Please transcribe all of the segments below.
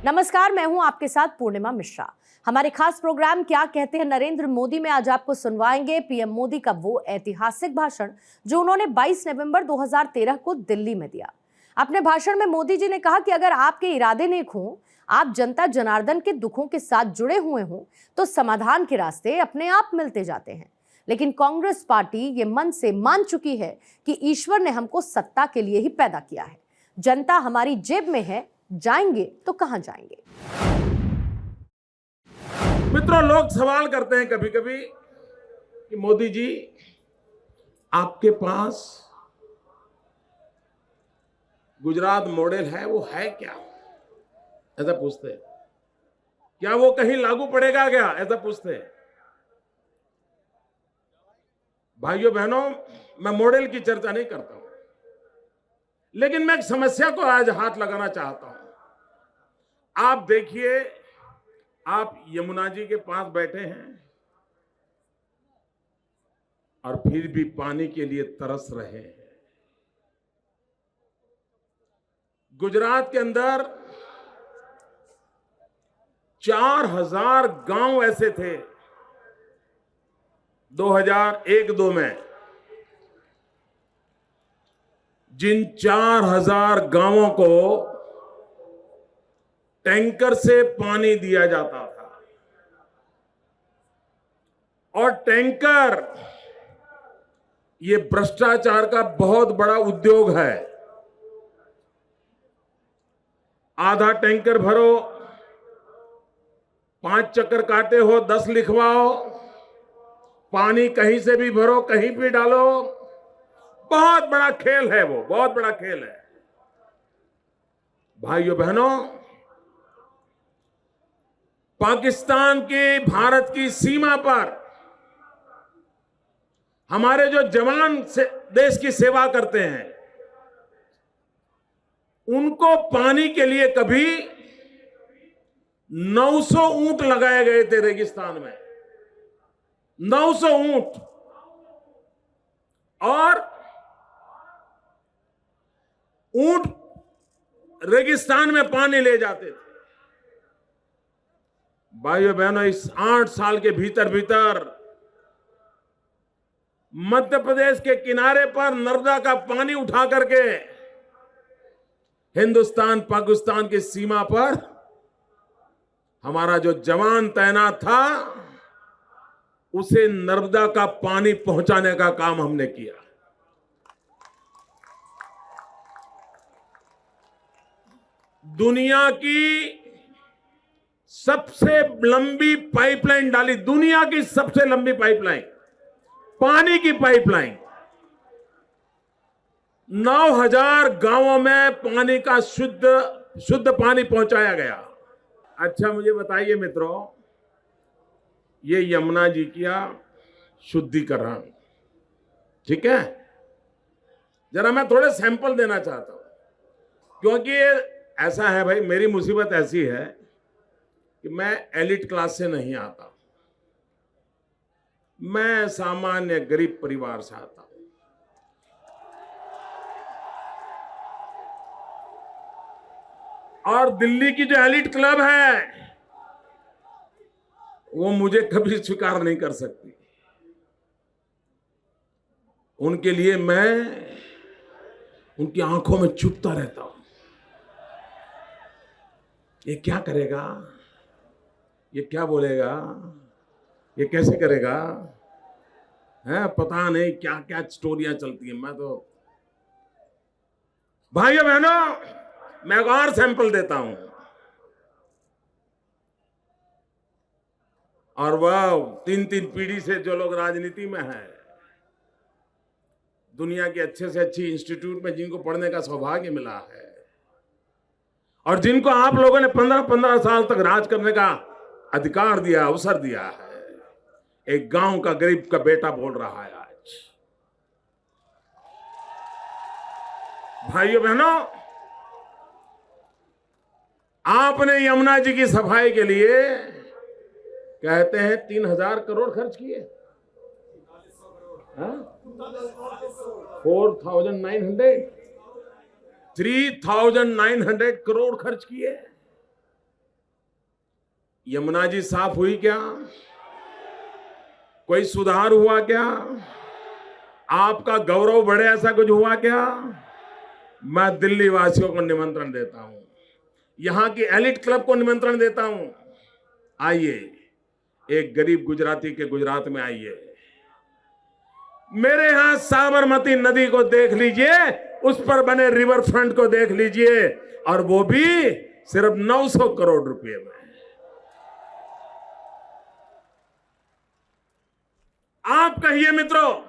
नमस्कार, मैं हूं आपके साथ पूर्णिमा मिश्रा। हमारे खास प्रोग्राम क्या कहते हैं नरेंद्र मोदी में आज आपको सुनवाएंगे पीएम मोदी का वो ऐतिहासिक भाषण जो उन्होंने 22 नवंबर 2013 को दिल्ली में दिया। अपने भाषण में मोदी जी ने कहा कि अगर आपके इरादे नेक हों, आप जनता जनार्दन के दुखों के साथ जुड़े हुए हों, तो समाधान के रास्ते अपने आप मिलते जाते हैं। लेकिन कांग्रेस पार्टी ये मन से मान चुकी है कि ईश्वर ने हमको सत्ता के लिए ही पैदा किया है। जनता हमारी जेब में है, जाएंगे तो कहां जाएंगे। मित्रों, लोग सवाल करते हैं कभी कभी कि मोदी जी, आपके पास गुजरात मॉडल है, वो है क्या? ऐसा पूछते हैं। क्या वो कहीं लागू पड़ेगा क्या? ऐसा पूछते हैं। भाइयों बहनों, मैं मॉडल की चर्चा नहीं करता हूं, लेकिन मैं एक समस्या को आज हाथ लगाना चाहता हूं। आप देखिए, आप यमुना जी के पास बैठे हैं और फिर भी पानी के लिए तरस रहे हैं। गुजरात के अंदर 4000 गांव ऐसे थे 2001-2 में, जिन 4000 गांवों को टैंकर से पानी दिया जाता था। और टैंकर ये भ्रष्टाचार का बहुत बड़ा उद्योग है। आधा टैंकर भरो, 5 चक्कर काटे हो, 10 लिखवाओ, पानी कहीं से भी भरो, कहीं भी डालो। बहुत बड़ा खेल है वो, बहुत बड़ा खेल है। भाइयों बहनों, पाकिस्तान की, भारत की सीमा पर हमारे जो जवान देश की सेवा करते हैं, उनको पानी के लिए कभी 900 ऊंट लगाए गए थे रेगिस्तान में। 900 ऊंट। और ऊंट रेगिस्तान में पानी ले जाते थे। भाइयों बहनों, इस 8 साल के भीतर भीतर मध्य प्रदेश के किनारे पर नर्मदा का पानी उठा करके हिंदुस्तान पाकिस्तान की सीमा पर हमारा जो जवान तैनात था, उसे नर्मदा का पानी पहुंचाने का काम हमने किया। दुनिया की सबसे लंबी पाइपलाइन डाली, दुनिया की सबसे लंबी पाइपलाइन, पानी की पाइपलाइन। 9000 गांवों में पानी का शुद्ध पानी पहुंचाया गया। अच्छा, मुझे बताइए मित्रों, ये यमुना जी का शुद्धिकरण, ठीक है? जरा मैं थोड़े सैंपल देना चाहता हूं, क्योंकि ये ऐसा है भाई, मेरी मुसीबत ऐसी है कि मैं एलिट क्लास से नहीं आता, मैं सामान्य गरीब परिवार से आता हूं। और दिल्ली की जो एलिट क्लब है, वो मुझे कभी स्वीकार नहीं कर सकती। उनके लिए मैं उनकी आंखों में चुभता रहता हूं। ये क्या करेगा, ये क्या बोलेगा, ये कैसे करेगा, है पता नहीं क्या क्या स्टोरियां चलती हैं। मैं तो भाइयों बहनों, मैं एक और सैंपल देता हूं। और वह 3 पीढ़ी से जो लोग राजनीति में हैं, दुनिया की अच्छे से अच्छी इंस्टीट्यूट में जिनको पढ़ने का सौभाग्य मिला है, और जिनको आप लोगों ने 15-15 साल तक राज करने का अधिकार दिया, अवसर दिया है, एक गांव का गरीब का बेटा बोल रहा है आज। भाइयों बहनों, आपने यमुना जी की सफाई के लिए कहते हैं 3000 करोड़ खर्च किए। 3900 करोड़ खर्च किए। यमुना जी साफ हुई क्या? कोई सुधार हुआ क्या? आपका गौरव बढ़े ऐसा कुछ हुआ क्या? मैं दिल्ली वासियों को निमंत्रण देता हूं, यहां की एलिट क्लब को निमंत्रण देता हूं, आइए एक गरीब गुजराती के गुजरात में आइए, मेरे यहां साबरमती नदी को देख लीजिए, उस पर बने रिवर फ्रंट को देख लीजिए, और वो भी सिर्फ 900 करोड़ रुपए में। आप कहिए मित्रों,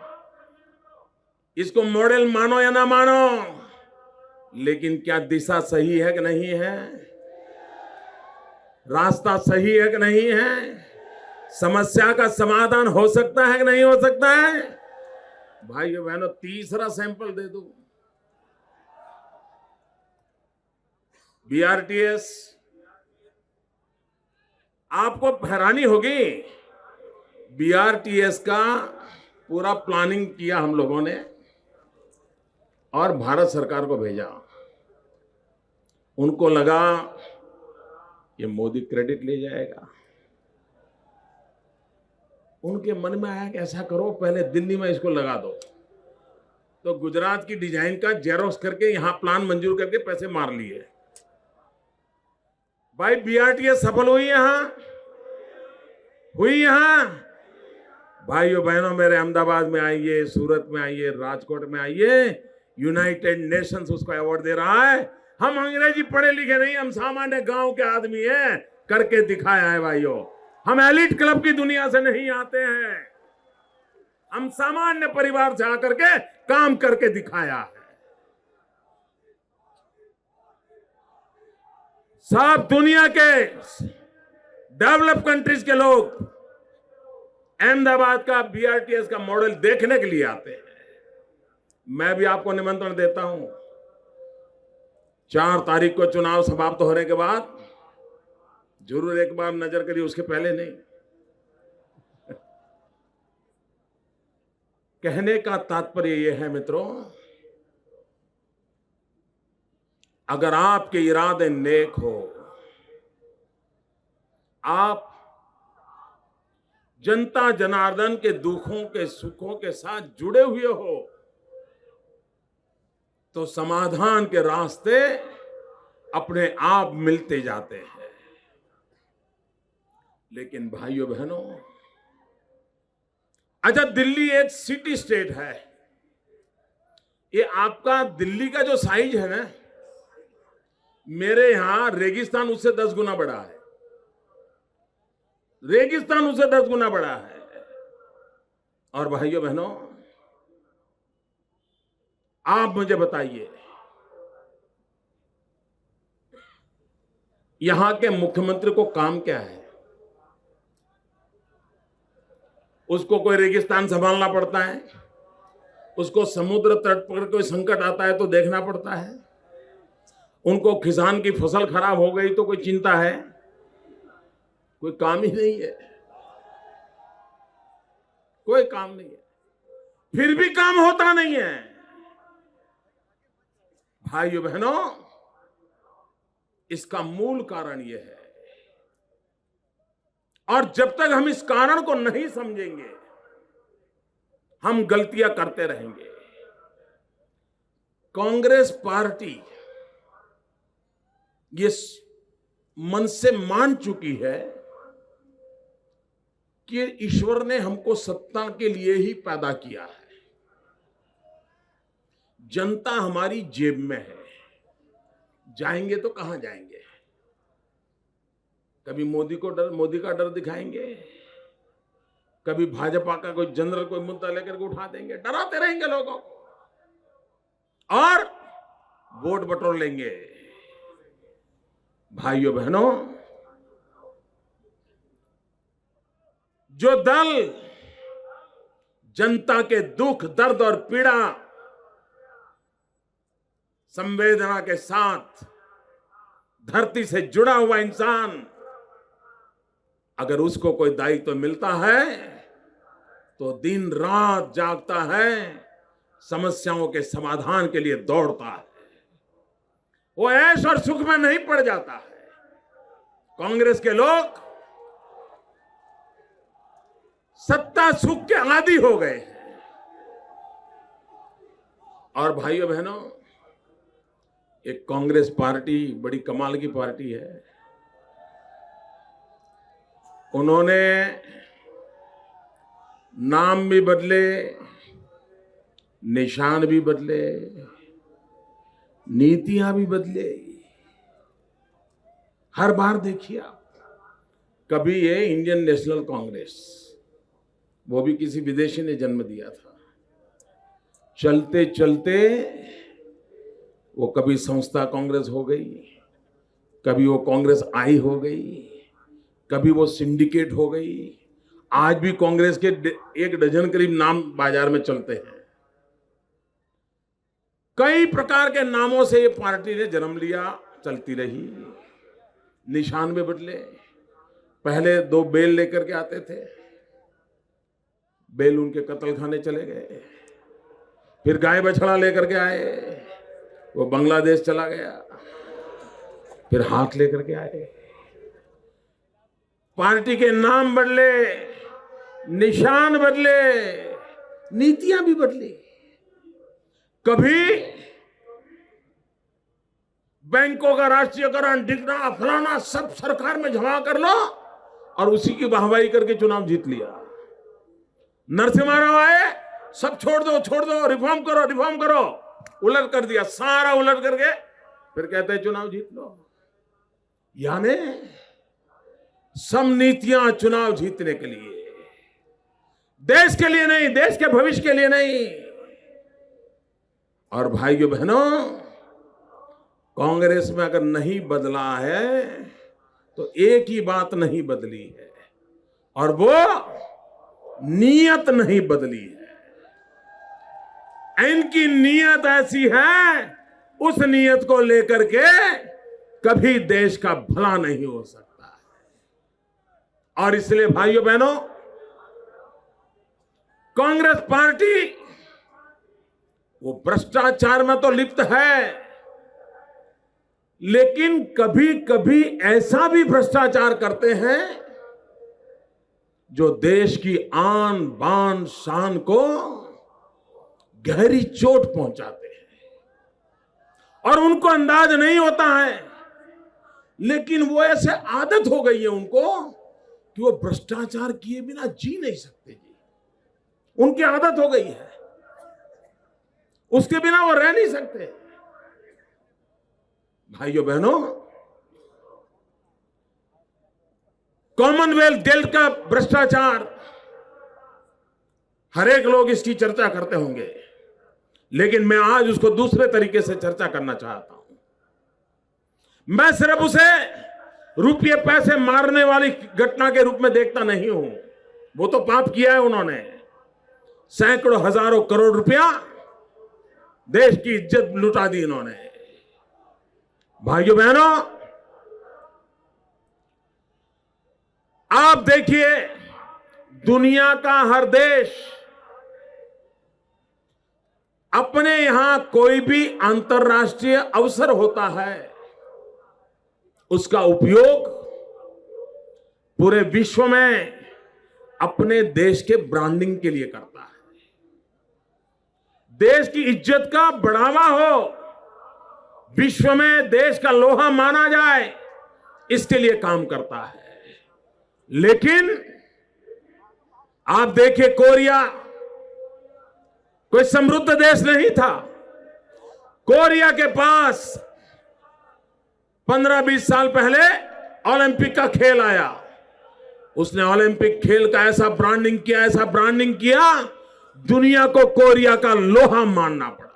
इसको मॉडल मानो या ना मानो, लेकिन क्या दिशा सही है कि नहीं है? रास्ता सही है कि नहीं है? समस्या का समाधान हो सकता है कि नहीं हो सकता है? भाइयों बहनों, तीसरा सैंपल दे दूं। बीआरटीएस, आपको हैरानी होगी, बीआरटीएस का पूरा प्लानिंग किया हम लोगों ने और भारत सरकार को भेजा। उनको लगा ये मोदी क्रेडिट ले जाएगा। उनके मन में आया कि ऐसा करो, पहले दिल्ली में इसको लगा दो। तो गुजरात की डिजाइन का जेरोक्स करके यहां प्लान मंजूर करके पैसे मार लिए। भाई बीआरटीएस सफल हुई यहां भाइयों बहनों, मेरे अहमदाबाद में आइए, सूरत में आइए, राजकोट में आइए, यूनाइटेड नेशंस उसको अवार्ड दे रहा है। हम अंग्रेजी पढ़े लिखे नहीं, हम सामान्य गांव के आदमी हैं, करके दिखाया है भाइयों। हम एलिट क्लब की दुनिया से नहीं आते हैं, हम सामान्य परिवार से आकर के काम करके दिखाया है। सब दुनिया के डेवलप कंट्रीज के लोग अहमदाबाद का बीआरटीएस का मॉडल देखने के लिए आते हैं। मैं भी आपको निमंत्रण देता हूं, 4 तारीख को चुनाव समाप्त होने के बाद जरूर एक बार नजर करिए, उसके पहले नहीं। कहने का तात्पर्य यह है मित्रों, अगर आपके इरादे नेक हो, आप जनता जनार्दन के दुखों के सुखों के साथ जुड़े हुए हो, तो समाधान के रास्ते अपने आप मिलते जाते हैं। लेकिन भाइयों बहनों, अच्छा दिल्ली एक सिटी स्टेट है, ये आपका दिल्ली का जो साइज है ना, मेरे यहां रेगिस्तान उससे 10 गुना बड़ा है, रेगिस्तान उससे 10 गुना बड़ा है। और भाइयों बहनों, आप मुझे बताइए, यहां के मुख्यमंत्री को काम क्या है? उसको कोई रेगिस्तान संभालना पड़ता है, उसको समुद्र तट पर कोई संकट आता है तो देखना पड़ता है, उनको किसान की फसल खराब हो गई तो कोई चिंता है? कोई काम ही नहीं है, कोई काम नहीं है, फिर भी काम होता नहीं है। भाइयों बहनों, इसका मूल कारण यह है, और जब तक हम इस कारण को नहीं समझेंगे, हम गलतियां करते रहेंगे। कांग्रेस पार्टी ये मन से मान चुकी है कि ईश्वर ने हमको सत्ता के लिए ही पैदा किया है, जनता हमारी जेब में है, जाएंगे तो कहां जाएंगे? कभी मोदी का डर दिखाएंगे, कभी भाजपा का कोई जनरल कोई मुद्दा लेकर के उठा देंगे, डराते रहेंगे लोगों को और वोट बटोर लेंगे। भाइयों बहनों, जो दल जनता के दुख दर्द और पीड़ा संवेदना के साथ धरती से जुड़ा हुआ इंसान, अगर उसको कोई दायित्व मिलता है तो दिन रात जागता है, समस्याओं के समाधान के लिए दौड़ता है, वो ऐश और सुख में नहीं पड़ जाता है। कांग्रेस के लोग सत्ता सुख के आदी हो गए हैं। और भाइयों बहनों, एक कांग्रेस पार्टी बड़ी कमाल की पार्टी है। उन्होंने नाम भी बदले, निशान भी बदले, नीतियां भी बदले। हर बार देखिए आप, कभी ये इंडियन नेशनल कांग्रेस, वो भी किसी विदेशी ने जन्म दिया था, चलते चलते वो कभी संस्था कांग्रेस हो गई, कभी वो कांग्रेस आई हो गई, कभी वो सिंडिकेट हो गई। आज भी कांग्रेस के 1 डजन करीब नाम बाजार में चलते हैं। कई प्रकार के नामों से ये पार्टी ने जन्म लिया, चलती रही। निशान में बदले। पहले 2 बेल लेकर के आते थे, बेल उनके कत्ल खाने चले गए। फिर गाय बछड़ा लेकर के आए, वो बांग्लादेश चला गया। फिर हाथ लेकर के आए। पार्टी के नाम बदले, निशान बदले, नीतियां भी बदली। कभी बैंकों का राष्ट्रीयकरण, डिगना, फलाना सब सरकार में जमा कर लो और उसी की वाहवाही करके चुनाव जीत लिया। नरसिम्हा राव आए, सब छोड़ दो, रिफॉर्म करो, उलट कर दिया, सारा उलट करके फिर कहते हैं चुनाव जीत लो। यानी सब नीतियां चुनाव जीतने के लिए, देश के लिए नहीं, देश के भविष्य के लिए नहीं। और भाइयों बहनों, कांग्रेस में अगर नहीं बदला है तो एक ही बात नहीं बदली है, और वो नीयत नहीं बदली है। इनकी नीयत ऐसी है, उस नीयत को लेकर के कभी देश का भला नहीं हो सकता है। और इसलिए भाइयों बहनों, कांग्रेस पार्टी वो भ्रष्टाचार में तो लिप्त है, लेकिन कभी कभी ऐसा भी भ्रष्टाचार करते हैं जो देश की आन बान शान को गहरी चोट पहुंचाते हैं। और उनको अंदाज नहीं होता है, लेकिन वो ऐसे आदत हो गई है उनको कि वो भ्रष्टाचार किए बिना जी नहीं सकते जी। उनकी आदत हो गई है, उसके बिना वो रह नहीं सकते। भाइयों बहनों, कॉमनवेल्थ गेम्स का भ्रष्टाचार, हर एक लोग इसकी चर्चा करते होंगे, लेकिन मैं आज उसको दूसरे तरीके से चर्चा करना चाहता हूं। मैं सिर्फ उसे रुपये पैसे मारने वाली घटना के रूप में देखता नहीं हूं। वो तो पाप किया है उन्होंने, सैकड़ों हजारों करोड़ रुपया देश की इज्जत लुटा दी इन्होंने। भाइयों बहनों, आप देखिए, दुनिया का हर देश अपने यहां कोई भी अंतर्राष्ट्रीय अवसर होता है, उसका उपयोग पूरे विश्व में अपने देश के ब्रांडिंग के लिए करता है। देश की इज्जत का बढ़ावा हो, विश्व में देश का लोहा माना जाए, इसके लिए काम करता है। लेकिन आप देखिए, कोरिया कोई समृद्ध देश नहीं था। कोरिया के पास 15-20 साल पहले ओलंपिक का खेल आया। उसने ओलंपिक खेल का ऐसा ब्रांडिंग किया, दुनिया को कोरिया का लोहा मानना पड़ा।